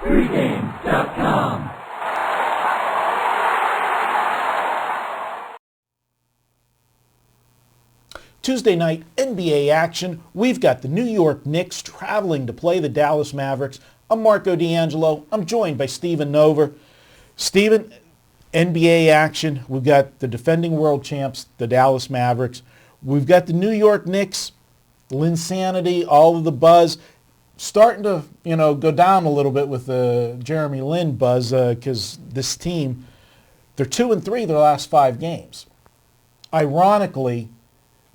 Pregame.com. Tuesday night NBA action. We've got the New York Knicks traveling to play the Dallas Mavericks. I'm Marco D'Angelo. I'm joined by Steven Nover. Steven, NBA action. We've got the defending world champs, the Dallas Mavericks. We've got the New York Knicks, Linsanity, all of the buzz. Starting to, go down a little bit with the Jeremy Lin buzz because this team, they're 2-3 their last 5 games. Ironically,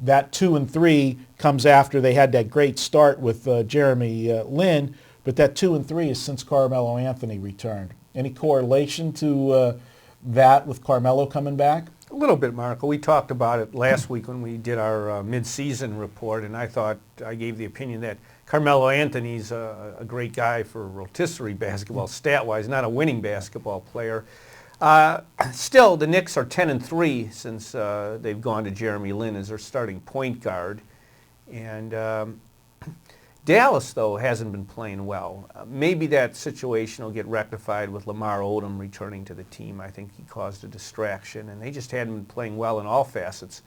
that 2-3 comes after they had that great start with Jeremy Lin, but that 2-3 is since Carmelo Anthony returned. Any correlation to that with Carmelo coming back? A little bit, Marco. We talked about it last week when we did our mid-season report, and I gave the opinion that Carmelo Anthony's a great guy for rotisserie basketball, stat-wise, not a winning basketball player. Still, the Knicks are 10-3 since they've gone to Jeremy Lin as their starting point guard. And Dallas, though, hasn't been playing well. Maybe that situation will get rectified with Lamar Odom returning to the team. I think he caused a distraction, and they just hadn't been playing well in all facets.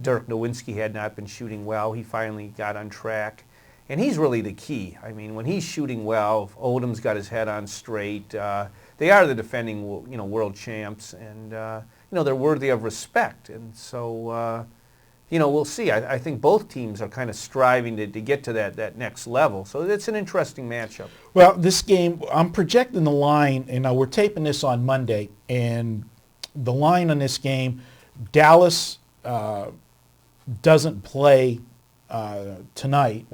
Dirk Nowitzki had not been shooting well. He finally got on track, and he's really the key. I mean, when he's shooting well, Odom's got his head on straight. They are the defending, world champs, and they're worthy of respect. And so, we'll see. I think both teams are kind of striving to get to that next level. So it's an interesting matchup. Well, this game, I'm projecting the line, and we're taping this on Monday, and the line on this game, Dallas doesn't play tonight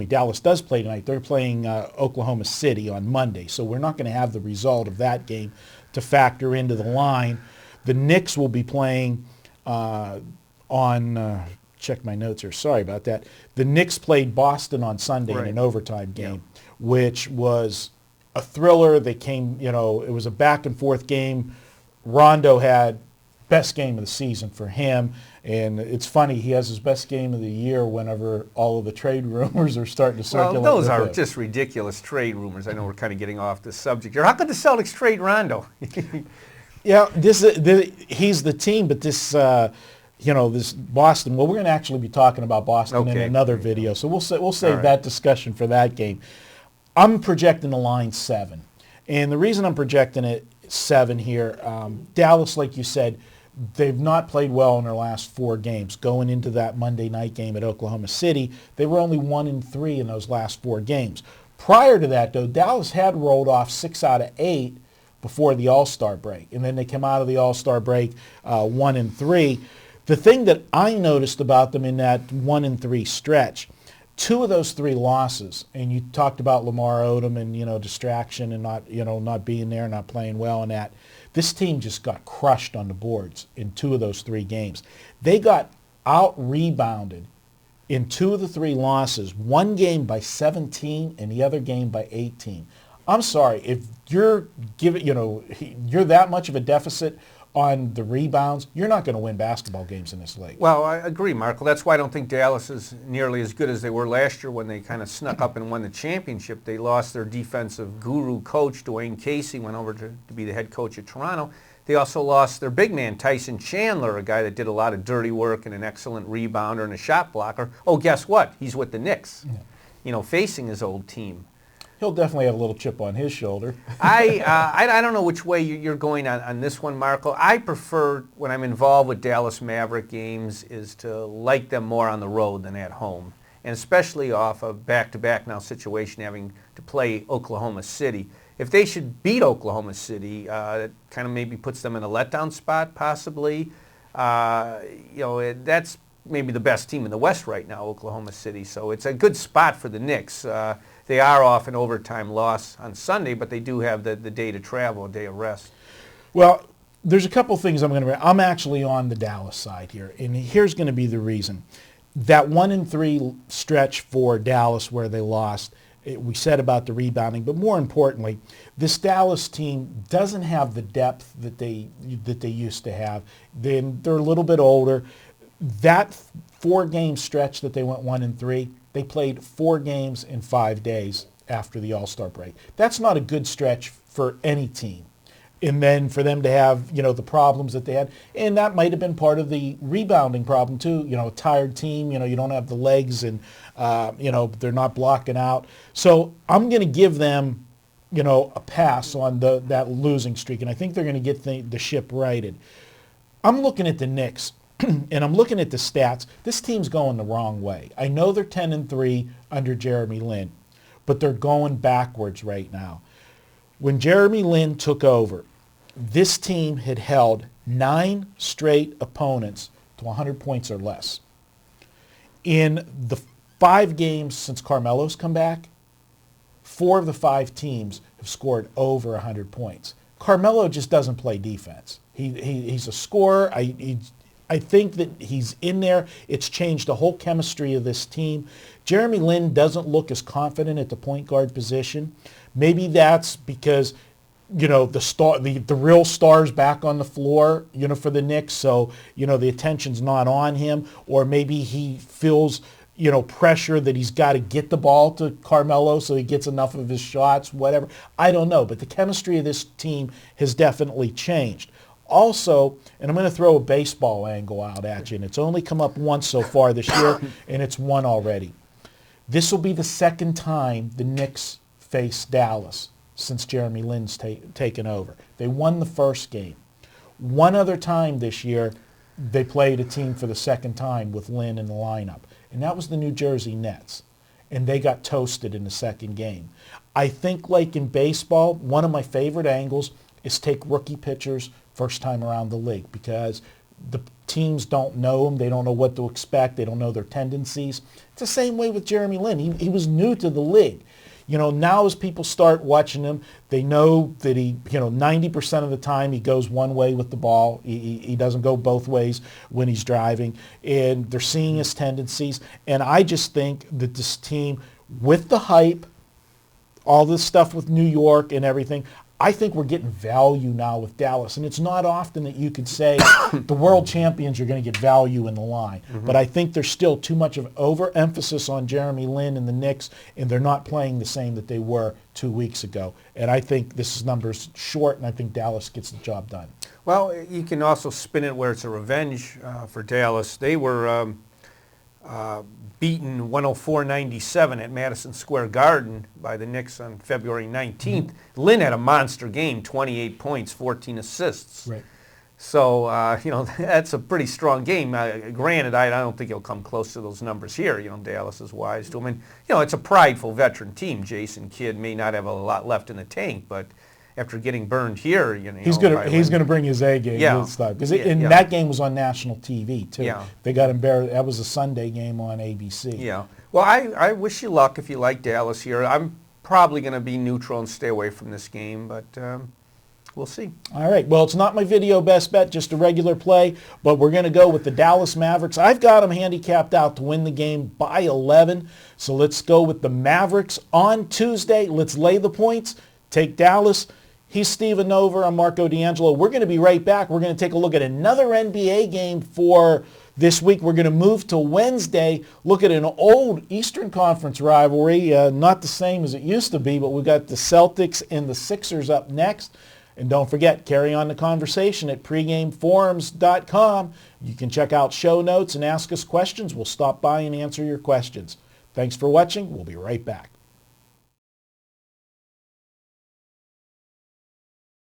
Dallas does play tonight. They're playing Oklahoma City on Monday, so we're not going to have the result of that game to factor into the line. The Knicks will be playing check my notes here, sorry about that. The Knicks played Boston on Sunday in an overtime game, which was a thriller. They came, it was a back and forth game. Rondo had best game of the season for him, and it's funny, he has his best game of the year whenever all of the trade rumors are starting to circulate. Well, those are just ridiculous trade rumors. I know we're kind of getting off the subject here. How could the Celtics trade Rondo? Yeah, he's the team, but this Boston, well, we're going to actually be talking about Boston in another video, so we'll save that discussion for that game. I'm projecting the line 7, and the reason I'm projecting it 7 here, Dallas, like you said, they've not played well in their last 4 games. Going into that Monday night game at Oklahoma City, they were only 1-3 in those last 4 games. Prior to that, though, Dallas had rolled off 6 out of 8 before the All-Star break, and then they come out of the All-Star break 1-3. The thing that I noticed about them in that 1-3 stretch, 2 of those 3 losses, and you talked about Lamar Odom and distraction and not being there, not playing well, and that. This team just got crushed on the boards in 2 of those 3 games. They got out-rebounded in 2 of the 3 losses, one game by 17 and the other game by 18. I'm sorry, if you're you're that much of a deficit on the rebounds, you're not going to win basketball games in this league. Well, I agree, Marco. That's why I don't think Dallas is nearly as good as they were last year when they kind of snuck up and won the championship. They lost their defensive guru coach, Dwayne Casey, went over to be the head coach at Toronto. They also lost their big man, Tyson Chandler, a guy that did a lot of dirty work and an excellent rebounder and a shot blocker. Oh, guess what? He's with the Knicks, facing his old team. He'll definitely have a little chip on his shoulder. I don't know which way you're going on this one, Marco. I prefer, when I'm involved with Dallas Maverick games, is to like them more on the road than at home, and especially off a back-to-back now situation having to play Oklahoma City. If they should beat Oklahoma City, it kind of maybe puts them in a letdown spot, possibly. That's maybe the best team in the West right now, Oklahoma City. So it's a good spot for the Knicks. They are off an overtime loss on Sunday, but they do have the day to travel, a day of rest. Well, there's a couple things I'm actually on the Dallas side here, and here's going to be the reason. That 1-3 stretch for Dallas where they lost, we said about the rebounding, but more importantly, this Dallas team doesn't have the depth that they used to have. They're a little bit older. That 4-game stretch that they went 1-3, they played 4 games in 5 days after the All-Star break. That's not a good stretch for any team. And then for them to have, the problems that they had. And that might have been part of the rebounding problem too. A tired team, you don't have the legs and, they're not blocking out. So I'm going to give them, a pass on that losing streak. And I think they're going to get the ship righted. I'm looking at the Knicks and I'm looking at the stats. This team's going the wrong way. I know they're 10-3 under Jeremy Lin, but they're going backwards right now. When Jeremy Lin took over, this team had held 9 straight opponents to 100 points or less. In the 5 games since Carmelo's come back, 4 of the 5 teams have scored over 100 points. Carmelo just doesn't play defense. He's a scorer. I think that he's in there. It's changed the whole chemistry of this team. Jeremy Lin doesn't look as confident at the point guard position. Maybe that's because, the real star's back on the floor, for the Knicks. So, the attention's not on him. Or maybe he feels, pressure that he's got to get the ball to Carmelo so he gets enough of his shots, whatever. I don't know. But the chemistry of this team has definitely changed. Also, and I'm going to throw a baseball angle out at you, and it's only come up once so far this year, and it's won already. This will be the second time the Knicks face Dallas since Jeremy Lin's taken over. They won the first game. One other time this year, they played a team for the second time with Lin in the lineup, and that was the New Jersey Nets, and they got toasted in the second game. I think, like in baseball, one of my favorite angles is take rookie pitchers first time around the league because the teams don't know them. They don't know what to expect. They don't know their tendencies. It's the same way with Jeremy Lin. He was new to the league. Now as people start watching him, they know that 90% of the time he goes one way with the ball. He doesn't go both ways when he's driving. And they're seeing his tendencies. And I just think that this team, with the hype, all this stuff with New York and everything, I think we're getting value now with Dallas. And it's not often that you could say the world champions are going to get value in the line. Mm-hmm. But I think there's still too much of overemphasis on Jeremy Lin and the Knicks, and they're not playing the same that they were 2 weeks ago. And I think this number's short, and I think Dallas gets the job done. Well, you can also spin it where it's a revenge for Dallas. They were beaten 104-97 at Madison Square Garden by the Knicks on February 19th. Mm-hmm. Lin had a monster game, 28 points, 14 assists. Right. So, that's a pretty strong game. Granted, I don't think he'll come close to those numbers here. Dallas is wise to him. And, it's a prideful veteran team. Jason Kidd may not have a lot left in the tank, but after getting burned here, he's gonna bring his A game. Yeah, because that game was on national TV too. Yeah, they got embarrassed. That was a Sunday game on ABC. Yeah. Well, I wish you luck if you like Dallas here. I'm probably going to be neutral and stay away from this game, but we'll see. All right. Well, it's not my video best bet, just a regular play, but we're going to go with the Dallas Mavericks. I've got them handicapped out to win the game by 11. So let's go with the Mavericks on Tuesday. Let's lay the points. Take Dallas. He's Steven Nover. I'm Marco D'Angelo. We're going to be right back. We're going to take a look at another NBA game for this week. We're going to move to Wednesday, look at an old Eastern Conference rivalry, not the same as it used to be, but we've got the Celtics and the Sixers up next. And don't forget, carry on the conversation at pregameforums.com. You can check out show notes and ask us questions. We'll stop by and answer your questions. Thanks for watching. We'll be right back.